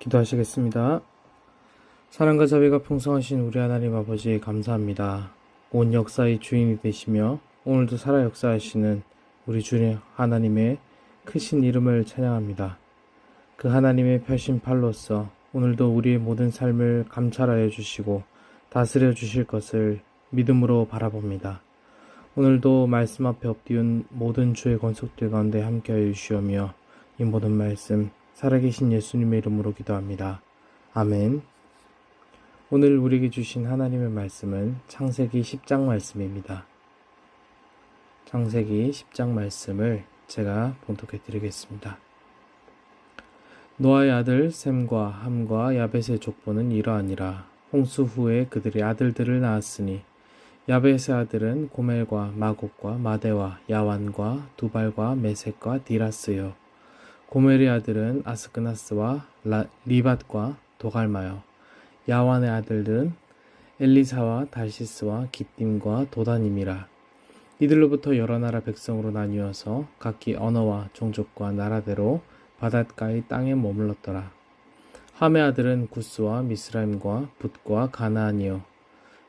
기도하시겠습니다. 사랑과 자비가 풍성하신 우리 하나님 아버지 감사합니다. 온 역사의 주인이 되시며 오늘도 살아 역사하시는 우리 주님 하나님의 크신 이름을 찬양합니다. 그 하나님의 펴신 팔로서 오늘도 우리의 모든 삶을 감찰하여 주시고 다스려 주실 것을 믿음으로 바라봅니다. 오늘도 말씀 앞에 엎드린 모든 주의 권속들 가운데 함께하여 주시오며 이 모든 말씀 살아계신 예수님의 이름으로 기도합니다. 아멘. 오늘 우리에게 주신 하나님의 말씀은 창세기 10장 말씀입니다. 창세기 10장 말씀을 제가 봉독해 드리겠습니다. 노아의 아들 셈과 함과 야벳의 족보는 이러하니라. 홍수 후에 그들이 아들들을 낳았으니 야벳의 아들은 고멜과 마곡과 마대와 야완과 두발과 메섹과 디라스요. 고멜의 아들은 아스크나스와 리밧과 도갈마요. 야완의 아들들은 엘리사와 달시스와 기띔과 도다님이라. 이들로부터 여러 나라 백성으로 나뉘어서 각기 언어와 종족과 나라대로 바닷가의 땅에 머물렀더라. 함의 아들은 구스와 미스라임과 붓과 가나안이요.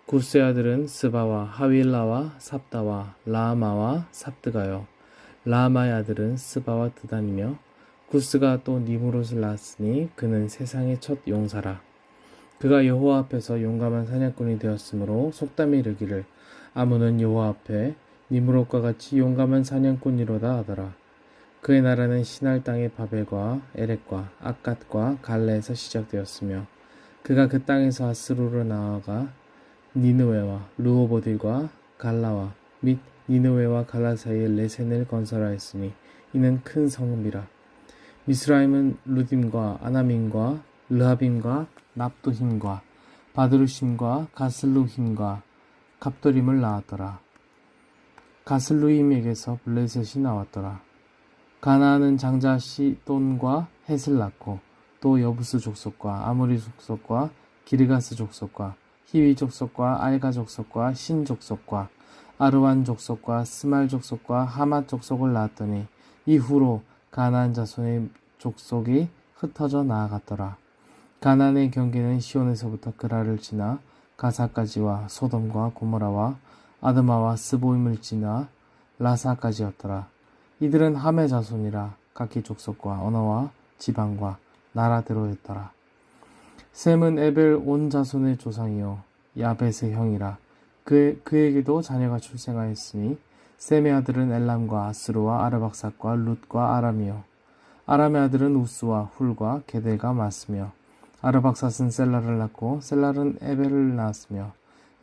구스의 아들은 스바와 하윌라와 삽다와 라마와 삽드가요. 라마의 아들은 스바와 드단이며 구스가 또 니므롯을 낳았으니 그는 세상의 첫 용사라. 그가 여호와 앞에서 용감한 사냥꾼이 되었으므로 속담이 이르기를 아문은 여호와 앞에 니므롯과 같이 용감한 사냥꾼이로다 하더라. 그의 나라는 시날 땅의 바벨과 에렉과 아갓과 갈레에서 시작되었으며 그가 그 땅에서 아스루로 나아가 니느웨와 르호보딜과 갈라와 및 니느웨와 갈라 사이에 레센을 건설하였으니 이는 큰 성읍이라. 미스라임은 루딤과 아나밈과 르하빔과 납도힘과 바드루심과 가슬루힘과 갑도림을 낳았더라. 가슬루힘에게서 블레셋이 나왔더라. 가나안은 장자 시돈과 헷을 낳고 또 여부스 족속과 아모리 족속과 기르가스 족속과 히위 족속과 알가 족속과 신 족속과 아르완 족속과 스말 족속과 하맛 족속을 낳았더니 이후로 가나안 자손의 족속이 흩어져 나아갔더라. 가나안의 경계는 시온에서부터 그라를 지나 가사까지와 소돔과 고모라와 아드마와 스보임을 지나 라사까지였더라. 이들은 함의 자손이라 각기 족속과 언어와 지방과 나라대로였더라. 셈은 에벨 온 자손의 조상이요 야벳의 형이라. 그에게도 자녀가 출생하였으니 셈의 아들은 엘람과 아스루와 아르박삭과 룻과 아람이요. 아람의 아들은 우스와 훌과 게델과 마스며 아르박삭은 셀라를 낳고 셀라는 에벨을 낳았으며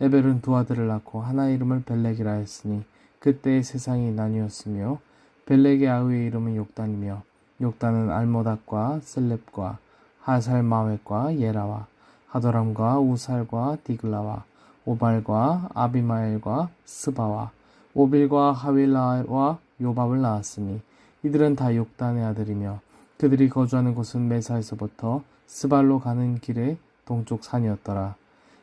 에벨은 두 아들을 낳고 하나의 이름을 벨렉이라 했으니 그때의 세상이 나뉘었으며 벨렉의 아우의 이름은 욕단이며 욕단은 알모닥과 셀렙과 하살마웻과 예라와 하도람과 우살과 디글라와 오발과 아비마엘과 스바와 오빌과 하윌라와 요밥을 낳았으니 이들은 다 욕단의 아들이며 그들이 거주하는 곳은 메사에서부터 스발로 가는 길의 동쪽 산이었더라.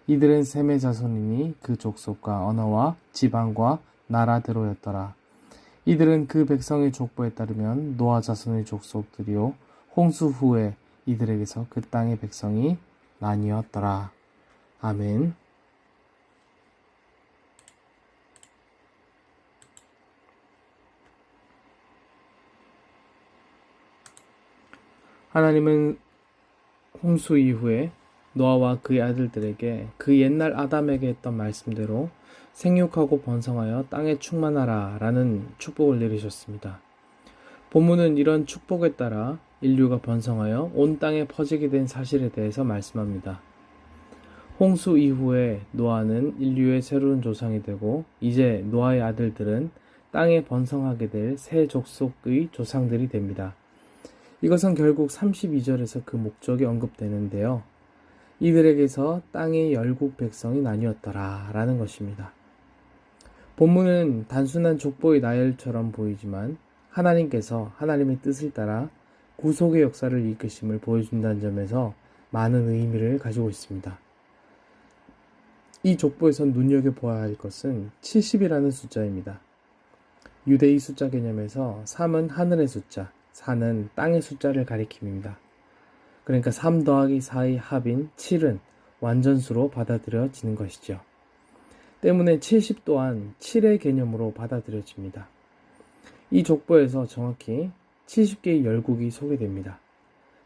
이들은 셈의 자손이니 그 족속과 언어와 지방과 나라대로였더라. 이들은 그 백성의 족보에 따르면 노아 자손의 족속들이요 홍수 후에 이들에게서 그 땅의 백성이 나뉘었더라. 아멘. 하나님은 홍수 이후에 노아와 그의 아들들에게 그 옛날 아담에게 했던 말씀대로 생육하고 번성하여 땅에 충만하라 라는 축복을 내리셨습니다. 본문은 이런 축복에 따라 인류가 번성하여 온 땅에 퍼지게 된 사실에 대해서 말씀합니다. 홍수 이후에 노아는 인류의 새로운 조상이 되고 이제 노아의 아들들은 땅에 번성하게 될 새 족속의 조상들이 됩니다. 이것은 결국 32절에서 그 목적이 언급되는데요. 이들에게서 땅의 열국 백성이 나뉘었더라 라는 것입니다. 본문은 단순한 족보의 나열처럼 보이지만 하나님께서 하나님의 뜻을 따라 구속의 역사를 이끄심을 보여준다는 점에서 많은 의미를 가지고 있습니다. 이 족보에서 눈여겨보아야 할 것은 70이라는 숫자입니다. 유대의 숫자 개념에서 3은 하늘의 숫자, 4는 땅의 숫자를 가리킵니다. 그러니까 3 더하기 4의 합인 7은 완전수로 받아들여지는 것이죠. 때문에 70 또한 7의 개념으로 받아들여집니다. 이 족보에서 정확히 70개의 열국이 소개됩니다.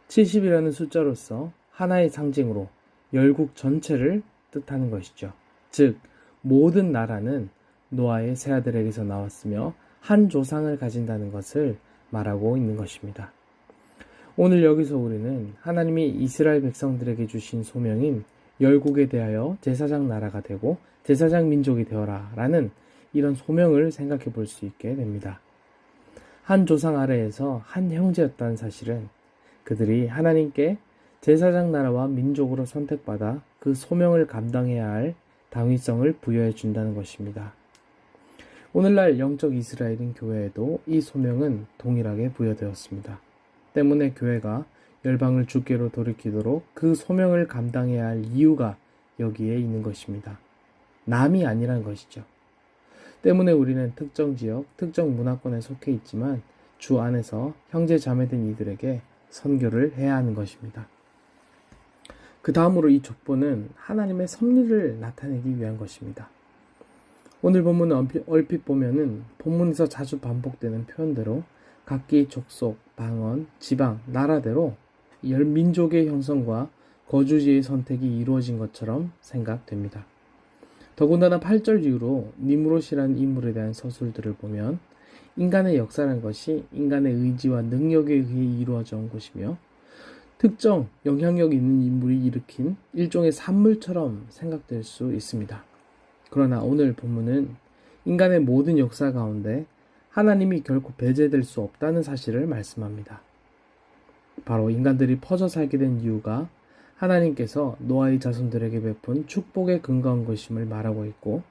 70이라는 숫자로서 하나의 상징으로 열국 전체를 뜻하는 것이죠. 즉, 모든 나라는 노아의 세 아들에게서 나왔으며 한 조상을 가진다는 것을 말하고 있는 것입니다. 오늘 여기서 우리는 하나님이 이스라엘 백성들에게 주신 소명인 열국에 대하여 제사장 나라가 되고 제사장 민족이 되어라 라는 이런 소명을 생각해 볼 수 있게 됩니다. 한 조상 아래에서 한 형제였다는 사실은 그들이 하나님께 제사장 나라와 민족으로 선택받아 그 소명을 감당해야 할 당위성을 부여해 준다는 것입니다. 오늘날 영적 이스라엘인 교회에도 이 소명은 동일하게 부여되었습니다. 때문에 교회가 열방을 주께로 돌이키도록 그 소명을 감당해야 할 이유가 여기에 있는 것입니다. 남이 아니란 것이죠. 때문에 우리는 특정 지역, 특정 문화권에 속해 있지만 주 안에서 형제 자매된 이들에게 선교를 해야 하는 것입니다. 그 다음으로 이 족보는 하나님의 섭리를 나타내기 위한 것입니다. 오늘 본문을 얼핏 보면은 본문에서 자주 반복되는 표현대로 각기 족속, 방언, 지방, 나라대로 열 민족의 형성과 거주지의 선택이 이루어진 것처럼 생각됩니다. 더군다나 8절 이후로 니므롯이라는 인물에 대한 서술들을 보면 인간의 역사라는 것이 인간의 의지와 능력에 의해 이루어져 온 것이며 특정 영향력 있는 인물이 일으킨 일종의 산물처럼 생각될 수 있습니다. 그러나 오늘 본문은 인간의 모든 역사 가운데 하나님이 결코 배제될 수 없다는 사실을 말씀합니다. 바로 인간들이 퍼져 살게 된 이유가 하나님께서 노아의 자손들에게 베푼 축복에 근거한 것임을 말하고 있고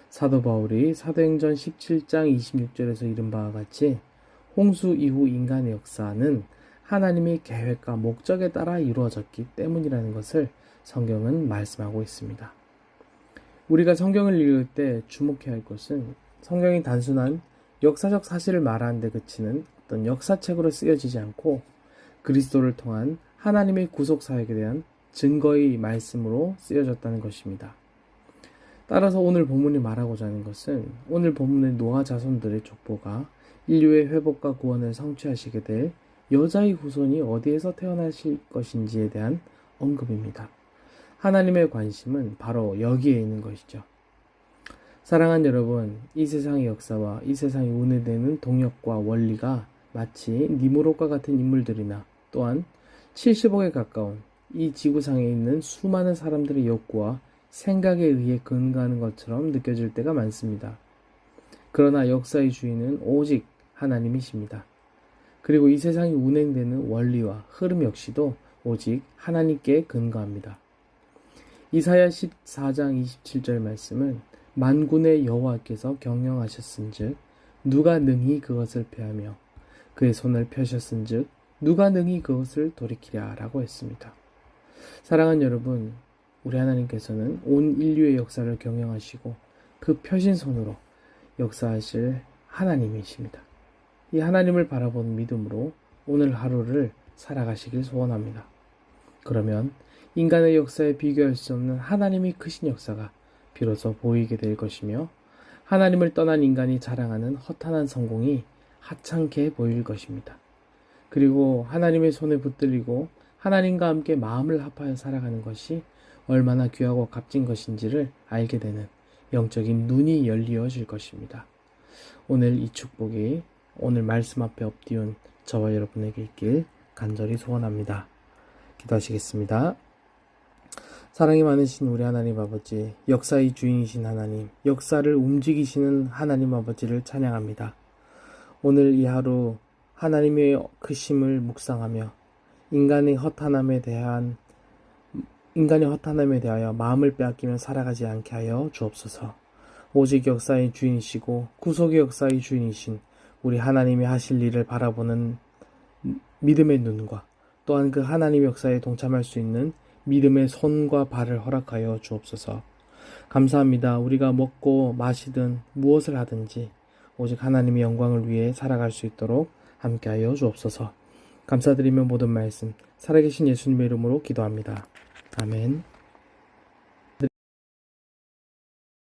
사도 바울이 사도행전 17장 26절에서 이른 바와 같이 홍수 이후 인간의 역사는 하나님의 계획과 목적에 따라 이루어졌기 때문이라는 것을 성경은 말씀하고 있습니다. 우리가 성경을 읽을 때 주목해야 할 것은 성경이 단순한 역사적 사실을 말하는 데 그치는 어떤 역사책으로 쓰여지지 않고 그리스도를 통한 하나님의 구속사역에 대한 증거의 말씀으로 쓰여졌다는 것입니다. 따라서 오늘 본문이 말하고자 하는 것은 오늘 본문의 노아 자손들의 족보가 인류의 회복과 구원을 성취하시게 될 여자의 후손이 어디에서 태어나실 것인지에 대한 언급입니다. 하나님의 관심은 바로 여기에 있는 것이죠. 사랑하는 여러분, 이 세상의 역사와 이 세상이 운해되는 동력과 원리가 마치 니므롯과 같은 인물들이나 또한 70억에 가까운 이 지구상에 있는 수많은 사람들의 욕구와 생각에 의해 근거하는 것처럼 느껴질 때가 많습니다. 그러나 역사의 주인은 오직 하나님이십니다. 그리고 이 세상이 운행되는 원리와 흐름 역시도 오직 하나님께 근거합니다. 이사야 14장 27절 말씀은 만군의 여호와께서 경영하셨은즉 누가 능히 그것을 폐하며 그의 손을 펴셨은즉 누가 능히 그것을 돌이키랴 라고 했습니다. 사랑하는 여러분, 우리 하나님께서는 온 인류의 역사를 경영하시고 그 펴신 손으로 역사하실 하나님이십니다. 이 하나님을 바라보는 믿음으로 오늘 하루를 살아가시길 소원합니다. 그러면 인간의 역사에 비교할 수 없는 하나님이 크신 역사가 비로소 보이게 될 것이며 하나님을 떠난 인간이 자랑하는 허탄한 성공이 하찮게 보일 것입니다. 그리고 하나님의 손에 붙들리고 하나님과 함께 마음을 합하여 살아가는 것이 얼마나 귀하고 값진 것인지를 알게 되는 영적인 눈이 열리어질 것입니다. 오늘 이 축복이 오늘 말씀 앞에 엎디운 저와 여러분에게 있길 간절히 소원합니다. 기도하시겠습니다. 사랑이 많으신 우리 하나님 아버지, 역사의 주인이신 하나님, 역사를 움직이시는 하나님 아버지를 찬양합니다. 오늘 이 하루 하나님의 크심을 묵상하며 인간의 허탄함에 대하여 마음을 빼앗기며 살아가지 않게 하여 주옵소서. 오직 역사의 주인이시고 구속의 역사의 주인이신 우리 하나님이 하실 일을 바라보는 믿음의 눈과 또한 그 하나님 역사에 동참할 수 있는 믿음의 손과 발을 허락하여 주옵소서. 감사합니다. 우리가 먹고 마시든 무엇을 하든지 오직 하나님의 영광을 위해 살아갈 수 있도록 함께하여 주옵소서. 감사드리며 모든 말씀 살아계신 예수님의 이름으로 기도합니다. 아멘.